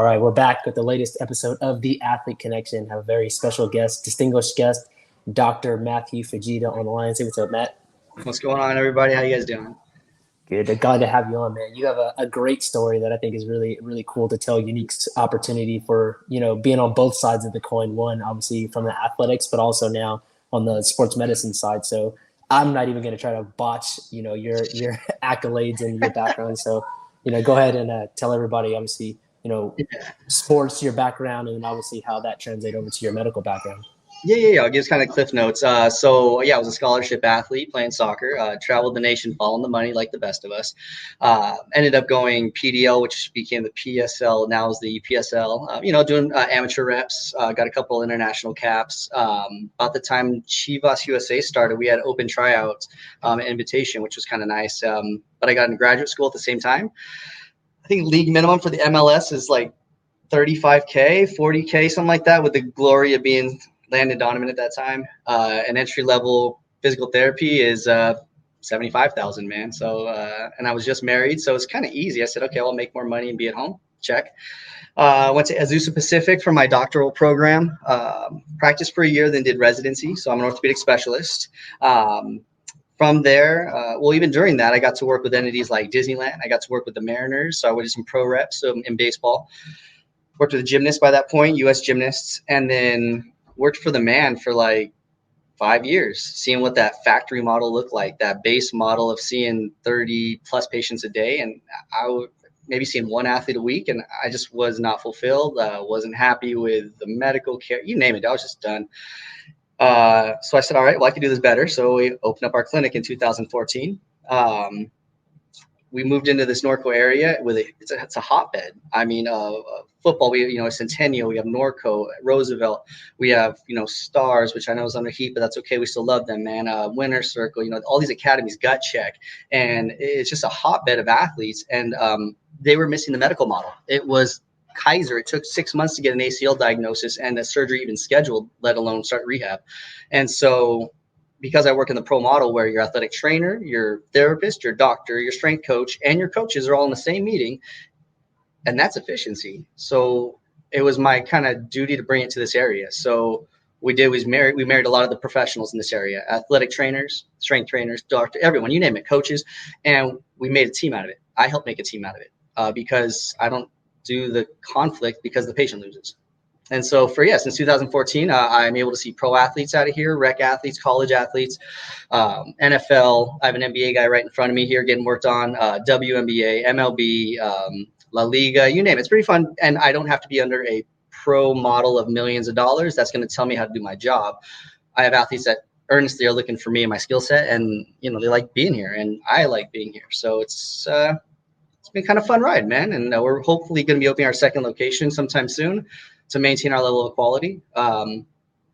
All right, we're back with the latest episode of The Athlete Connection. Have a very special guest, distinguished guest, Dr. Matthew Fujita on the line. Say what's up, Matt. What's going on, everybody? How you guys doing? Good. Glad to have you on, man. You have a great story that I think is really, really cool to tell. Unique opportunity for, being on both sides of the coin. One, obviously from the athletics, but also now on the sports medicine side. So I'm not even going to try to botch, your accolades and your background. So, go ahead and tell everybody, obviously, sports, your background, and then obviously how that translates over to your medical background. Yeah. I'll give kind of cliff notes. I was a scholarship athlete playing soccer. Traveled the nation, following the money like the best of us. Ended up going PDL, which became the PSL. Now is the PSL. Doing amateur reps. Got a couple international caps. About the time Chivas USA started, we had open tryouts, invitation, which was kind of nice. But I got into graduate school at the same time. I think league minimum for the MLS is like 35K, 40K, something like that, with the glory of being Landon Donovan at that time. And entry level physical therapy is 75,000, man. So and I was just married, so it's kind of easy. I said, okay, I'll make more money and be at home. Check. Went to Azusa Pacific for my doctoral program. Practiced for a year, then did residency. So I'm an orthopedic specialist. From there, even during that, I got to work with entities like Disneyland. I got to work with the Mariners, so I did some pro reps in baseball. Worked with the gymnasts by that point, U.S. gymnasts, and then worked for the man for like 5 years, seeing what that factory model looked like, that base model of seeing 30 plus patients a day. And I would maybe seeing one athlete a week, and I just was not fulfilled. Wasn't happy with the medical care, you name it. I was just done. So I said, all right, well, I can do this better. So we opened up our clinic in 2014. We moved into this Norco area it's a hotbed. I mean, football, Centennial, we have Norco, Roosevelt, we have, Stars, which I know is under heat, but that's okay. We still love them, man. Winter Circle, all these academies, Gut Check. And it's just a hotbed of athletes. And they were missing the medical model. It was Kaiser. It took 6 months to get an ACL diagnosis and the surgery even scheduled, let alone start rehab. And so because I work in the pro model where your athletic trainer, your therapist, your doctor, your strength coach, and your coaches are all in the same meeting, and that's efficiency. So it was my kind of duty to bring it to this area. So we married a lot of the professionals in this area, athletic trainers, strength trainers, doctor, everyone, you name it, coaches, and we made a team out of it. I helped make a team out of it because I don't do the conflict because the patient loses. And so since 2014, I'm able to see pro athletes out of here, rec athletes, college athletes, NFL. I have an NBA guy right in front of me here getting worked on, WNBA, MLB, La Liga, you name it. It's pretty fun. And I don't have to be under a pro model of millions of dollars. That's going to tell me how to do my job. I have athletes that earnestly are looking for me and my skill set, and, they like being here, and I like being here. So it's been kind of fun ride, man. And we're hopefully going to be opening our second location sometime soon to maintain our level of quality. But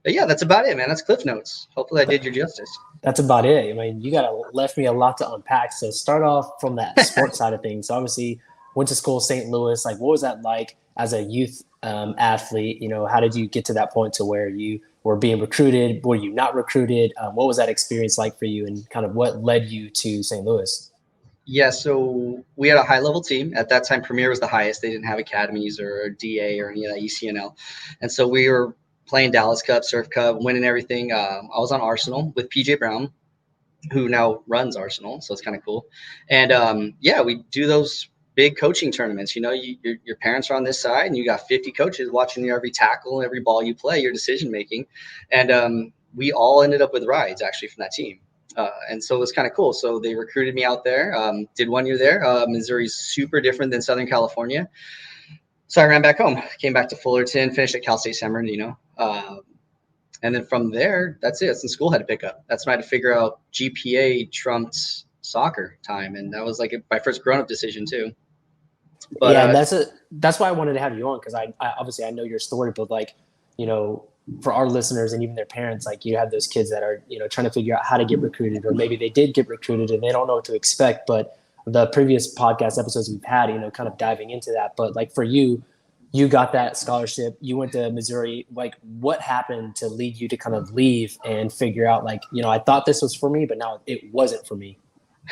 yeah, that's about it, man. That's Cliff Notes. Hopefully I did you justice. That's about it. I mean, you left me a lot to unpack. So start off from that sports side of things. So obviously went to school, St. Louis. Like, what was that like as a youth athlete? How did you get to that point to where you were being recruited? Were you not recruited? What was that experience like for you, and kind of what led you to St. Louis? Yeah, so we had a high-level team. At that time, Premier was the highest. They didn't have academies or DA or any of that ECNL. And so we were playing Dallas Cup, Surf Cup, winning everything. I was on Arsenal with PJ Brown, who now runs Arsenal, so it's kind of cool. And, we do those big coaching tournaments. Your parents are on this side, and you got 50 coaches watching your every tackle, every ball you play, your decision-making. And we all ended up with rides, actually, from that team. And so it was kind of cool. So they recruited me out there, did 1 year there. Missouri's super different than Southern California. So I ran back home, came back to Fullerton, finished at Cal State San Bernardino. And then from there, that's it. That's when school had to pick up. That's when I had to figure out GPA trumped soccer time. And that was like my first grown-up decision too. But that's why I wanted to have you on, because I obviously I know your story, but for our listeners and even their parents, like, you have those kids that are, trying to figure out how to get recruited, or maybe they did get recruited and they don't know what to expect. But the previous podcast episodes we've had, kind of diving into that. But like for you, you got that scholarship, you went to Missouri. Like, what happened to lead you to kind of leave and figure out, like, I thought this was for me, but now it wasn't for me?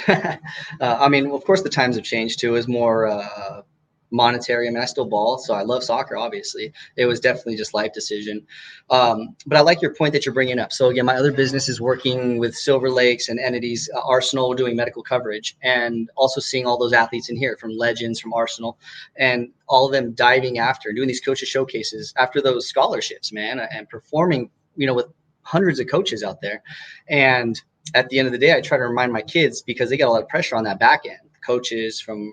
Of course the times have changed too. It was more monetary. I mean, I still ball, so I love soccer. Obviously, it was definitely just life decision. But I like your point that you're bringing up. So again, my other business is working with Silver Lakes and entities, Arsenal, doing medical coverage, and also seeing all those athletes in here, from legends, from Arsenal, and all of them diving after doing these coaches showcases after those scholarships, man, and performing, with hundreds of coaches out there. And at the end of the day, I try to remind my kids, because they get a lot of pressure on that back end, coaches from,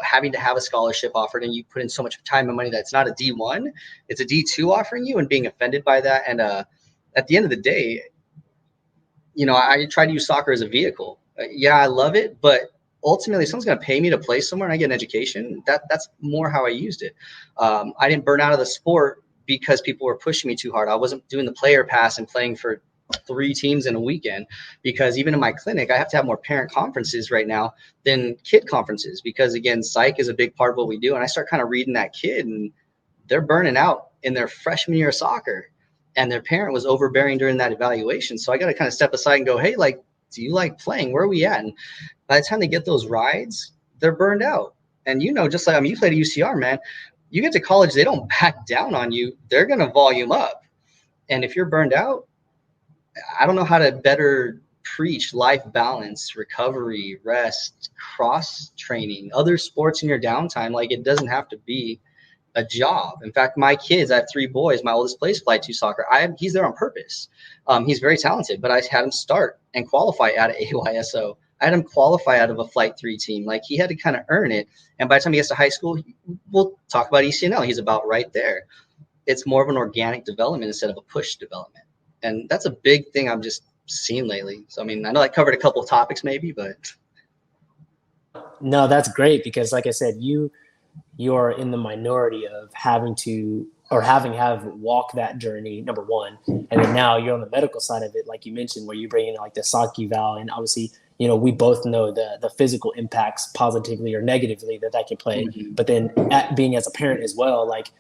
having to have a scholarship offered, and you put in so much time and money that's not a D1, it's a D2 offering you, and being offended by that. And at the end of the day, I try to use soccer as a vehicle. Yeah, I love it, but ultimately, if someone's going to pay me to play somewhere and I get an education, that's more how I used it. I didn't burn out of the sport because people were pushing me too hard. I wasn't doing the player pass and playing for 3 teams in a weekend, because even in my clinic, I have to have more parent conferences right now than kid conferences, because again, psych is a big part of what we do. And I start kind of reading that kid, and they're burning out in their freshman year of soccer, and their parent was overbearing during that evaluation. So I got to kind of step aside and go, hey, like, do you like playing? Where are we at? And by the time they get those rides, they're burned out. And just like, you played at UCR, man, you get to college, they don't back down on you. They're going to volume up. And if you're burned out, I don't know how to better preach life balance, recovery, rest, cross training, other sports in your downtime. Like, it doesn't have to be a job. In fact, my kids, I have 3 boys. My oldest plays fly 2 soccer. He's there on purpose. He's very talented, but I had him start and qualify out of AYSO. I had him qualify out of a Flight 3 team. Like, he had to kind of earn it. And by the time he gets to high school, we'll talk about ECNL. He's about right there. It's more of an organic development instead of a push development. And that's a big thing I'm just seeing lately. So, I mean, I know I covered a couple of topics maybe, but. No, that's great, because like I said, you're in the minority of having to, or have walk that journey, number one. And then now you're on the medical side of it, like you mentioned, where you bring in like the SOC eval. And obviously, we both know the physical impacts positively or negatively that can play. Mm-hmm. But then being as a parent as well, like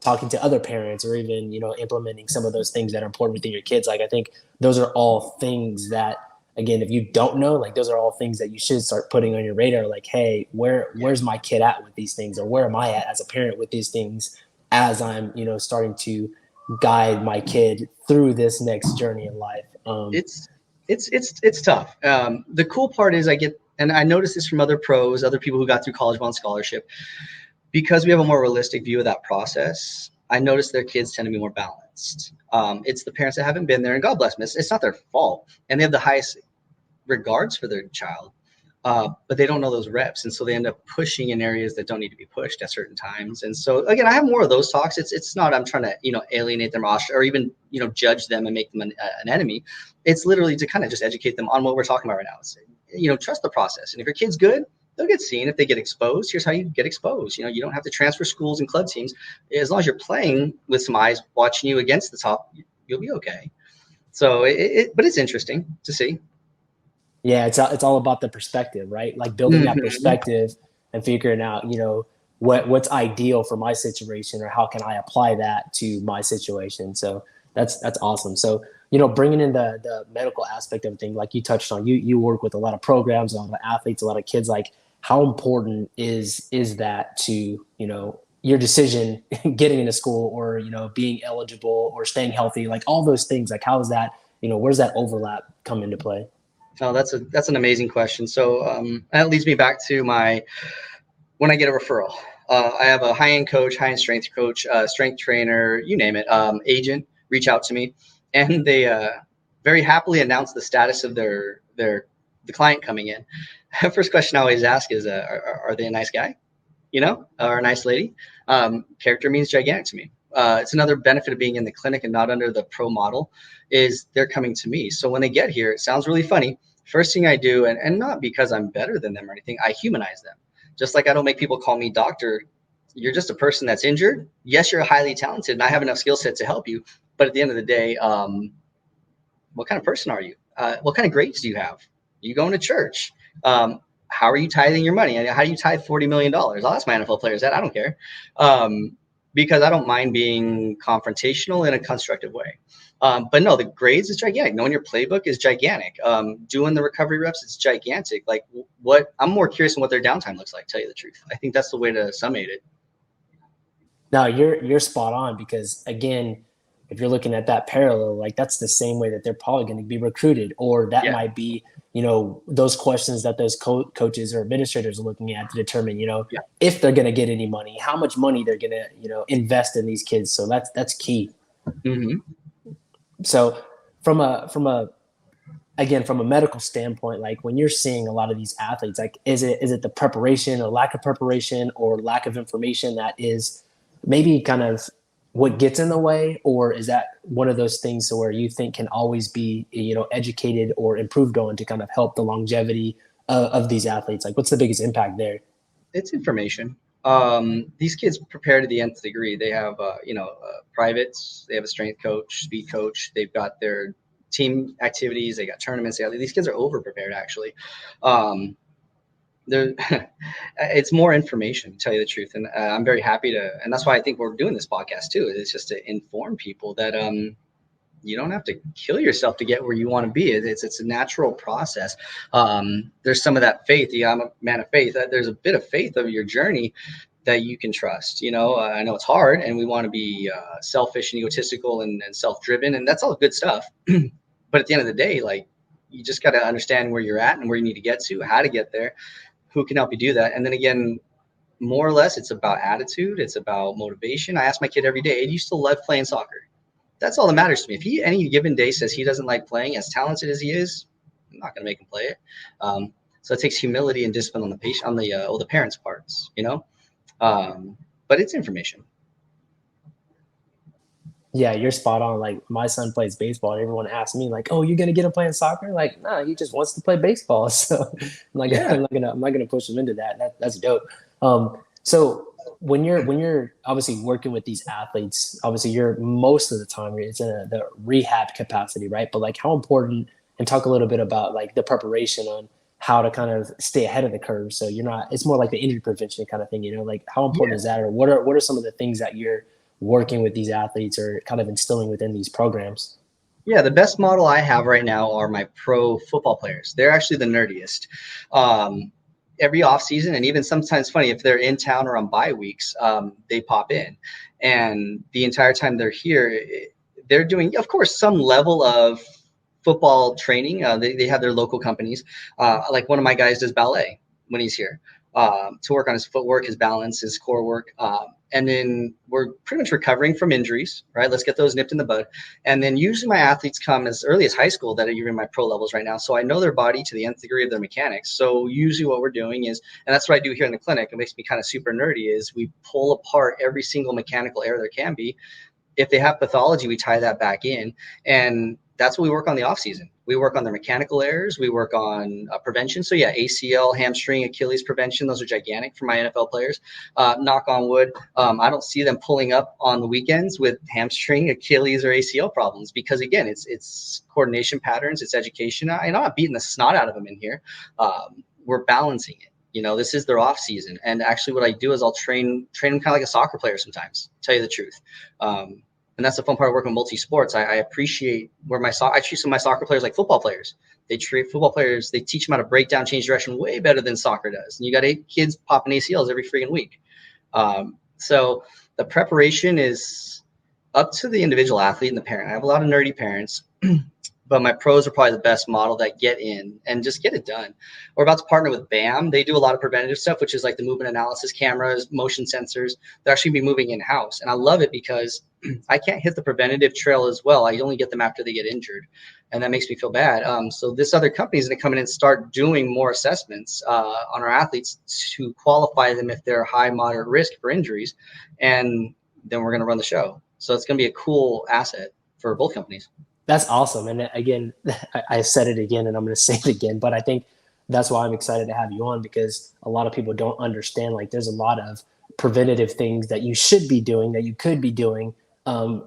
talking to other parents, or even, implementing some of those things that are important within your kids. Like, I think those are all things that, again, if you don't know, like, those are all things that you should start putting on your radar. Like, hey, where's my kid at with these things? Or where am I at as a parent with these things, as I'm, starting to guide my kid through this next journey in life. It's tough. The cool part is and I noticed this from other pros, other people who got through college on scholarship, because we have a more realistic view of that process. I noticed their kids tend to be more balanced. It's the parents that haven't been there, and God bless them. It's not their fault, and they have the highest regards for their child, but they don't know those reps, and so they end up pushing in areas that don't need to be pushed at certain times. And so again, I have more of those talks. It's not I'm trying to alienate them or even judge them and make them an enemy. It's literally to kind of just educate them on what we're talking about right now. It's, trust the process, and if your kid's good, they'll get seen. If they get exposed, here's how you get exposed. You don't have to transfer schools and club teams. As long as you're playing with some eyes watching you against the top, you'll be okay. So but it's interesting to see. Yeah, it's all about the perspective, right? Like, building that perspective and figuring out, what's ideal for my situation, or how can I apply that to my situation. So that's awesome. So, bringing in the medical aspect of things, like you touched on, you work with a lot of programs, a lot of athletes, a lot of kids. Like, how important is that to, your decision getting into school, or, being eligible, or staying healthy, like all those things? Like, how is that, where's that overlap come into play? Oh, that's an amazing question. So that leads me back to when I get a referral. I have a high-end coach, high-end strength coach, strength trainer, you name it, agent reach out to me, and they very happily announce the status of the client coming in. First question I always ask is, are they a nice guy? Or a nice lady? Character means gigantic to me. It's another benefit of being in the clinic and not under the pro model, is they're coming to me. So when they get here, it sounds really funny. First thing I do, and not because I'm better than them or anything, I humanize them. Just like I don't make people call me doctor. You're just a person that's injured. Yes, you're highly talented, and I have enough skill set to help you. But at the end of the day, what kind of person are you? What kind of grades do you have? Are you going to church? How are you tithing your money? How do you tithe $40 million? I'll ask my NFL players that. I don't care. Because I don't mind being confrontational in a constructive way. But no, the grades is gigantic. Knowing your playbook is gigantic. Doing the recovery reps, it's gigantic. Like, I'm more curious on what their downtime looks like, tell you the truth. I think that's the way to summate it. No, you're spot on, because again, if you're looking at that parallel, like that's the same way that they're probably going to be recruited, or that Yeah. might be, those questions that those coaches or administrators are looking at to determine, Yeah. if they're going to get any money, how much money they're going to, invest in these kids. So that's key. Mm-hmm. So from a again, from a medical standpoint, like when you're seeing a lot of these athletes, like is it the preparation or lack of preparation or lack of information that is maybe kind of what gets in the way, or is that one of those things where you think can always be, educated or improved on to kind of help the longevity of these athletes? Like, what's the biggest impact there? It's information. These kids prepare to the nth degree. They have, privates. They have a strength coach, speed coach. They've got their team activities. They got tournaments. These kids are over prepared, actually. Um, there, it's more information, to tell you the truth, and I'm very happy to. And that's why I think we're doing this podcast too. It's just to inform people that you don't have to kill yourself to get where you want to be. It's a natural process. There's some of that faith. Yeah, I'm a man of faith. There's a bit of faith of your journey that you can trust. I know it's hard, and we want to be selfish and egotistical and self-driven, and that's all good stuff. But at the end of the day, like, you just got to understand where you're at and where you need to get to, how to get there, who can help you do that. And then again, more or less, it's about attitude. It's about motivation. I ask my kid every day, hey, do you still love playing soccer? That's all that matters to me. If he any given day says he doesn't like playing, as talented as he is, I'm not going to make him play it. So it takes humility and discipline on the patient, on the parents' parts, but it's information. Yeah, you're spot on. Like, my son plays baseball, and everyone asks me like, "Oh, you're gonna get him playing soccer?" Like, no, he just wants to play baseball. So Yeah. I'm not gonna push him into that. That's dope. So when you're obviously working with these athletes, obviously you're most of the time it's in the rehab capacity, right? But like, how important, and talk a little bit about like the preparation on how to kind of stay ahead of the curve. So you're not. It's more like the injury prevention kind of thing, like how important Yeah. is that, or what are some of the things that you're working with these athletes or kind of instilling within these programs? Yeah, the best model I have right now are my pro football players. They're actually the nerdiest. Um, every off season, and even sometimes funny if they're in town or on bye weeks, they pop in, and the entire time they're here, they're doing, of course, some level of football training. They have their local companies. Like one of my guys does ballet when he's here to work on his footwork, his balance, his core work. And then we're pretty much recovering from injuries, right? Let's get those nipped in the bud. And then usually my athletes come as early as high school that are even in my pro levels right now. So I know their body to the nth degree of their mechanics. So usually what we're doing is, and that's what I do here in the clinic, it makes me kind of super nerdy, is we pull apart every single mechanical error there can be. If they have pathology, we tie that back in. And that's what we work on the off season. We work on their mechanical errors. We work on prevention. So yeah, ACL, hamstring, Achilles prevention. Those are gigantic for my NFL players. Knock on wood. I don't see them pulling up on the weekends with hamstring, Achilles, or ACL problems, because again, it's coordination patterns. It's education. I'm not beating the snot out of them in here. We're balancing it. This is their off season. And actually what I do is I'll train them kind of like a soccer player sometimes, tell you the truth. And that's the fun part of working with multi-sports. I appreciate I treat some of my soccer players like football players. They treat football players, they teach them how to break down, change direction way better than soccer does. And you got 8 kids popping ACLs every freaking week. So the preparation is up to the individual athlete and the parent. I have a lot of nerdy parents. But my pros are probably the best model that get in and just get it done. We're about to partner with BAM. They do a lot of preventative stuff, which is like the movement analysis cameras, motion sensors. They're actually be moving in-house. And I love it because I can't hit the preventative trail as well. I only get them after they get injured. And that makes me feel bad. So this other company is going to come in and start doing more assessments on our athletes to qualify them if they're high, moderate risk for injuries. And then we're going to run the show. So it's going to be a cool asset for both companies. That's awesome. And again, I said it again, and I'm going to say it again, but I think that's why I'm excited to have you on, because a lot of people don't understand, like, there's a lot of preventative things that you should be doing, that you could be doing,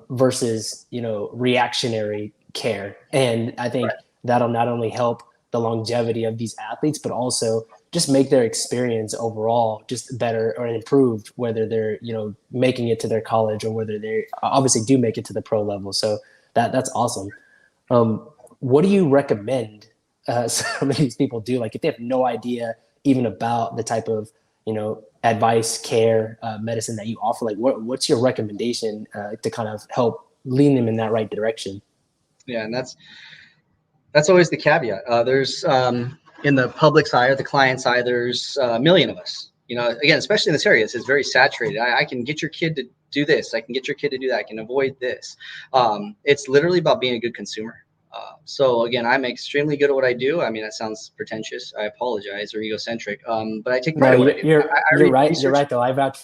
versus, reactionary care. And I think that'll not only help the longevity of these athletes, but also just make their experience overall just better or improved, whether they're, making it to their college or whether they obviously do make it to the pro level. So that's awesome. What do you recommend some of these people do? Like, if they have no idea even about the type of advice, care, medicine that you offer? Like, what's your recommendation to kind of help lean them in that right direction? Yeah, and that's always the caveat. There's in the public's eye or the client's eye, there's a million of us. Again, especially in this area, it's very saturated. I can get your kid to do this. I can get your kid to do that. I can avoid this. It's literally about being a good consumer. So again, I'm extremely good at what I do. I mean, that sounds pretentious. I apologize, or egocentric. But I take pride in what I do. I You're read right. research. You're right, though. I vouch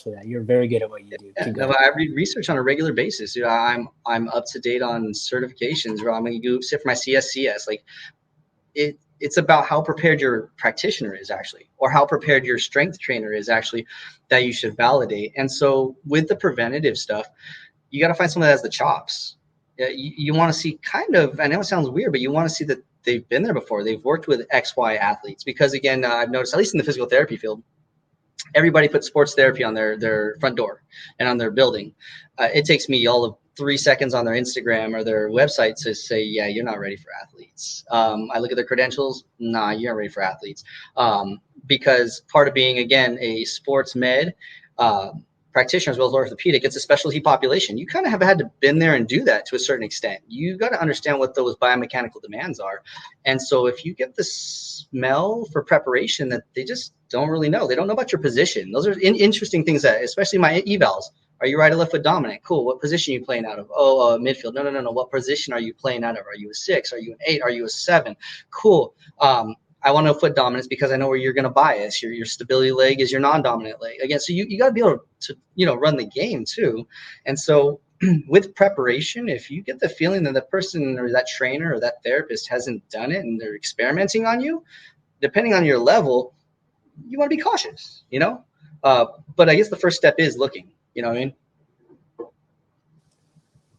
for that. You're very good at what you do. Yeah, no, I read research on a regular basis. I'm up to date on certifications. I'm going to go sit for my CSCS. Like it's about how prepared your practitioner is actually, or how prepared your strength trainer is actually, that you should validate. And so with the preventative stuff, you got to find someone that has the chops. You want to see kind of, I know it sounds weird, but you want to see that they've been there before. They've worked with XY athletes, because again, I've noticed, at least in the physical therapy field, everybody puts sports therapy on their front door and on their building. It takes me all of 3 seconds on their Instagram or their website to say, yeah, you're not ready for athletes. I look at their credentials. Nah, you're not ready for athletes. Because part of being, again, a sports med practitioner as well as orthopedic, it's a specialty population. You kind of have had to been there and do that to a certain extent. You got to understand what those biomechanical demands are. And so if you get the smell for preparation that they just don't really know, they don't know about your position. Those are interesting things that, especially my evals. Are you right or left foot dominant? Cool. What position are you playing out of? Oh, midfield. No. What position are you playing out of? Are you a 6? Are you an 8? Are you a 7? Cool. I want to know foot dominance because I know where you're going to bias. Your stability leg is your non-dominant leg. Again, so you got to be able to run the game too. And so with preparation, if you get the feeling that the person or that trainer or that therapist hasn't done it and they're experimenting on you, depending on your level, you want to be cautious, but I guess the first step is looking, you know what I mean?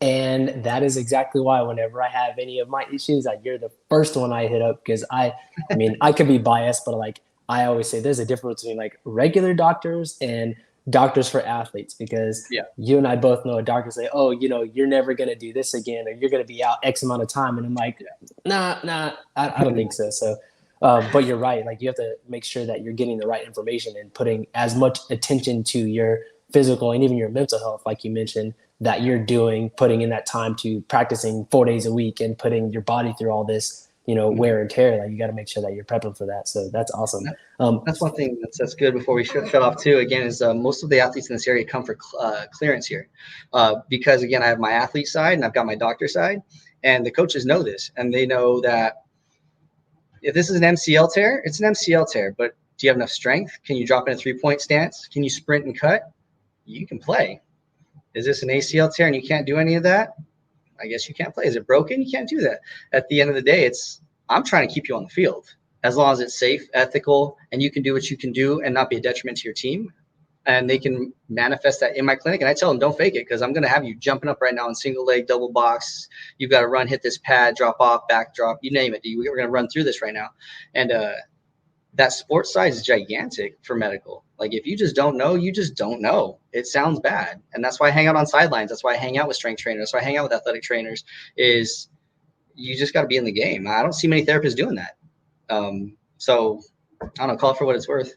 And that is exactly why whenever I have any of my issues, you're the first one I hit up, because I mean, I could be biased, but like I always say, there's a difference between like regular doctors and doctors for athletes, because you and I both know a doctor say, oh, you're never going to do this again, or you're going to be out X amount of time. And I'm like, nah, I don't think so. So, but you're right. Like you have to make sure that you're getting the right information and putting as much attention to your physical and even your mental health, like you mentioned, that you're putting in that time to practicing 4 days a week and putting your body through all this, wear and tear. Like you got to make sure that you're prepping for that. So that's awesome. That's one thing that's good before we shut off too. Again, is most of the athletes in this area come for clearance here, because again, I have my athlete side and I've got my doctor side, and the coaches know this, and they know that if this is an MCL tear, it's an MCL tear. But do you have enough strength? Can you drop in a 3-point stance? Can you sprint and cut? You can play. Is this an ACL tear and you can't do any of that? I guess you can't play. Is it broken? You can't do that. At the end of the day, I'm trying to keep you on the field as long as it's safe, ethical, and you can do what you can do and not be a detriment to your team. And they can manifest that in my clinic. And I tell them, don't fake it, because I'm going to have you jumping up right now in single leg, double box. You've got to run, hit this pad, drop off, back drop, you name it. We're going to run through this right now. And that sports side is gigantic for medical. Like if you just don't know, you just don't know. It sounds bad. And that's why I hang out on sidelines. That's why I hang out with strength trainers. That's why I hang out with athletic trainers, is you just got to be in the game. I don't see many therapists doing that. So I don't know, call it for what it's worth.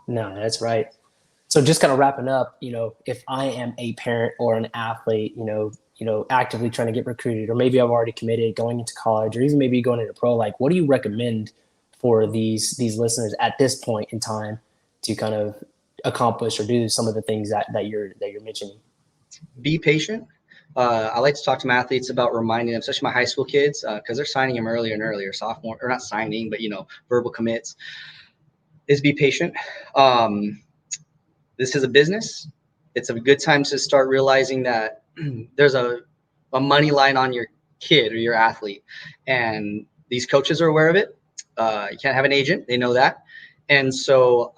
No, that's right. So just kind of wrapping up, if I am a parent or an athlete, actively trying to get recruited, or maybe I've already committed going into college, or even maybe going into pro, like what do you recommend for these listeners at this point in time to kind of accomplish or do some of the things that you're mentioning? Be patient. I like to talk to my athletes about reminding them, especially my high school kids, because they're signing them earlier and earlier, sophomore, or not signing, but verbal commits, is be patient. This is a business. It's a good time to start realizing that there's a money line on your kid or your athlete, and these coaches are aware of it. You can't have an agent. They know that. And so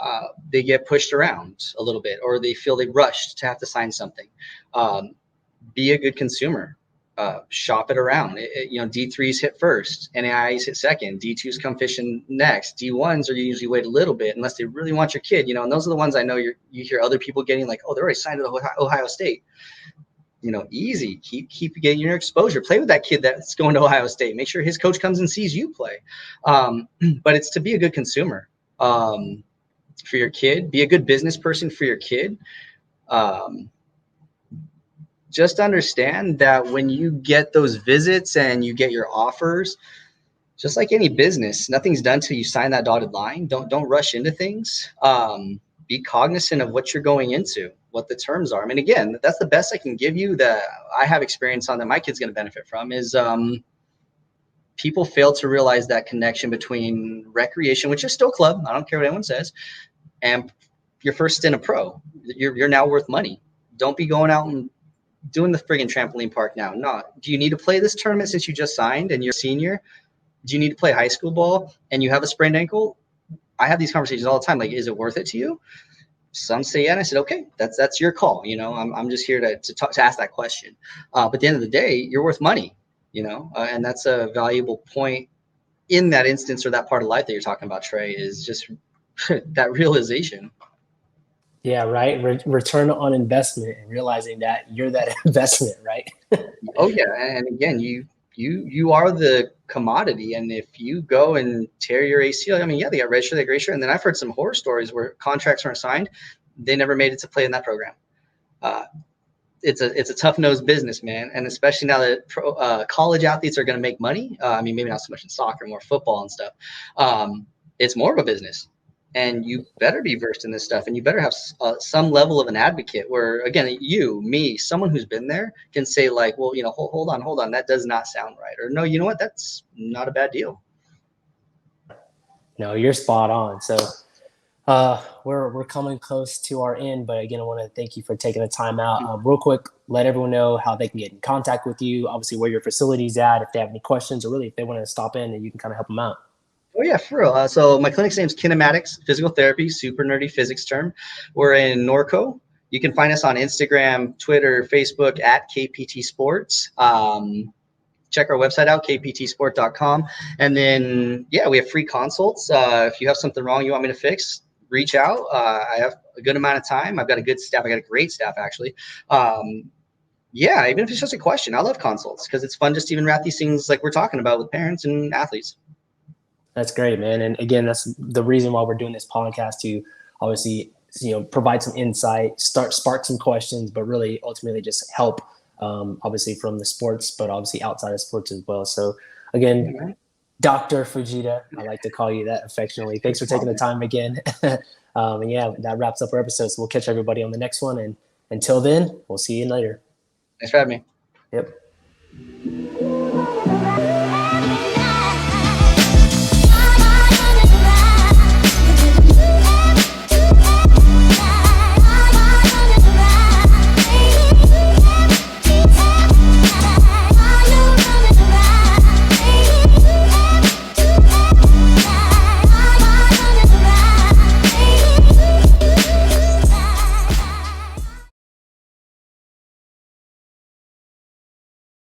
they get pushed around a little bit, or they feel they rushed to have to sign something. Be a good consumer. Shop it around. D3s hit first, NAIs hit second, D2s come fishing next, D1s are usually wait a little bit unless they really want your kid, and those are the ones I know you hear other people getting, like, oh, they're already signed to Ohio State. Easy. Keep getting your exposure. Play with that kid that's going to Ohio State. Make sure his coach comes and sees you play. But it's to be a good consumer. for your kid. Be a good business person for your kid. Um, just understand that when you get those visits and you get your offers, just like any business, nothing's done till you sign that dotted line. Don't rush into things. Be cognizant of what you're going into, what the terms are. I mean, again, that's the best I can give you that I have experience on that my kid's going to benefit from is people fail to realize that connection between recreation, which is still club, I don't care what anyone says, and your first stint of pro. You're now worth money. Don't be going out and doing the friggin' trampoline park now. No. Do you need to play this tournament since you just signed and you're a senior? Do you need to play high school ball and you have a sprained ankle? I have these conversations all the time. Like, is it worth it to you? Some say yeah, and I said, okay, that's your call. You know, I'm just here to ask that question. But at the end of the day, you're worth money. You know, and that's a valuable point in that instance or that part of life that you're talking about, Trey. Is just that realization. Yeah, right. Return on investment and realizing that you're that investment, right? Oh yeah, and again, you are the commodity, and if you go and tear your ACL, I mean, yeah, they got registered, they registered, and then I've heard some horror stories where contracts weren't signed, they never made it to play in that program. It's a tough-nosed business, man, and especially now that college athletes are going to make money. I mean, maybe not so much in soccer, more football and stuff. It's more of a business, and you better be versed in this stuff, and you better have some level of an advocate where, again, you, me, someone who's been there can say like, well, you know, hold on, that does not sound right, or no, you know what, that's not a bad deal. No, you're spot on. So we're coming close to our end, but again, I want to thank you for taking the time out. Real quick, let everyone know how they can get in contact with you. Obviously, where your facility's at, if they have any questions, or really if they want to stop in, and you can kind of help them out. Oh yeah, for real. So my clinic's name is Kinematics Physical Therapy, super nerdy physics term. We're in Norco. You can find us on Instagram, Twitter, Facebook at KPT Sports. Check our website out, kptsport.com. And then, yeah, we have free consults. If you have something wrong you want me to fix, reach out. I have a good amount of time. I've got a good staff. I got a great staff, actually. Yeah, even if it's just a question, I love consults because it's fun just to even wrap these things like we're talking about with parents and athletes. That's great, man. And again, that's the reason why we're doing this podcast, to obviously, provide some insight, spark some questions, but really ultimately just help, obviously from the sports, but obviously outside of sports as well. So again, Dr. Fujita, I like to call you that affectionately. Thanks for taking the time again. And yeah, that wraps up our episode. So we'll catch everybody on the next one. And until then, we'll see you later. Thanks for having me. Yep.